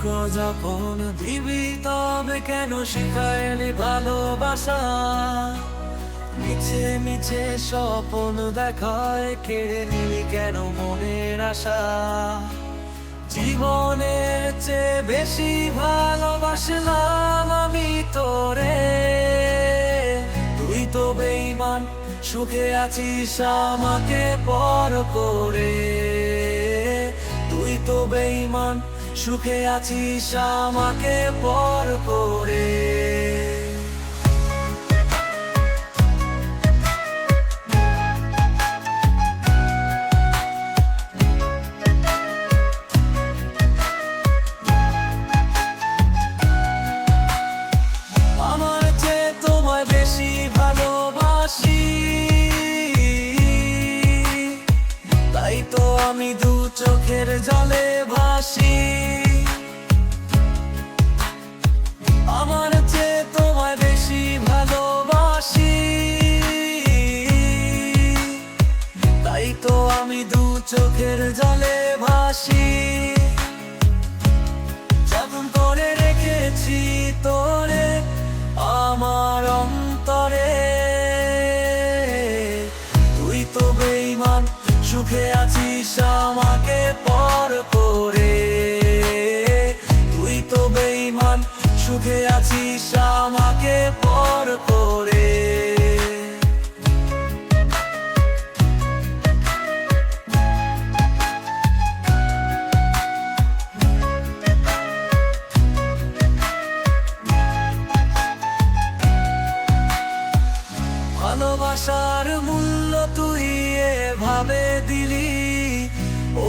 ওকে যখন দিবি তবে কেন শিখাইলি ভালোবাসা? মিছে মিছে স্বপ্ন দেখায় কেড়ে নিলি কেন মনের আশা? জীবনের চেয়ে বেশি ভালোবাসলাম আমি তোরে। তুই তো বেঈমান, সুখে আছিস আমাকে পর করে। তুই তো বেঈমান, সুখে আছিস আমাকে পর করে। আমার চেয়ে তোমায় বেশি ভালোবাসি, তাই তো আমি দু চোখের জলে ভাসি। আমার চেয়ে তোমায় বেশি ভালোবাসি, তাই তো আমি দু চোখের জলে ভাসি। যখন করে রেখেছি তোরে আমার অন্তরে। তুই তো বেঈমান, সুখে আছিস আমাকে পর করে। তুই তো বেঈমান, সুখে আছিস আমাকে পর করে। ভালোবাসার মূল্য তুই এভাবে দিলি,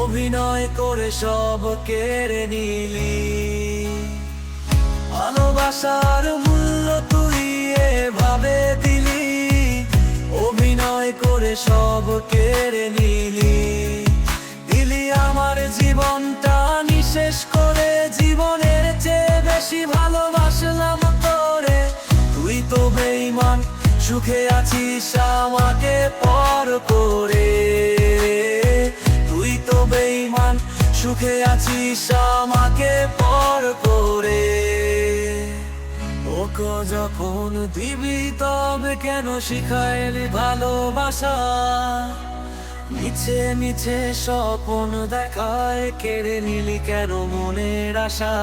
অভিনয় করে সব কেড়ে নিলি। ভালোবাসার মূল্য তুই এভাবে দিলি, অভিনয় করে সব কেড়ে নিলি। দিলি আমার জীবনটা নিঃশেষ করে, জীবনের চেয়ে বেশি ভালোবাসলাম তোরে। তুই তো বেঈমান, সুখে আছিস আমাকে পর করে। তুই তো বেঈমান, সুখে আছিস আমাকে পর করে। ওকে যখন দিবি তবে কেন শিখাইলি ভালোবাসা? মিছে মিছে স্বপ্ন দেখায় কেড়ে নিলি কেন মনের আশা?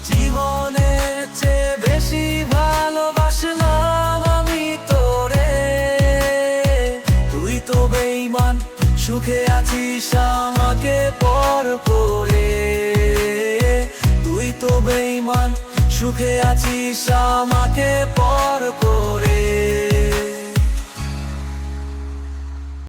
জীবনের চেয়ে বেশি ভালোবাসলাম আমি তোরে। তুই তো বেঈমান, সুখে আছিস আমাকে পর করে। তুই তো বেঈমান, সুখে আছিস আমাকে পর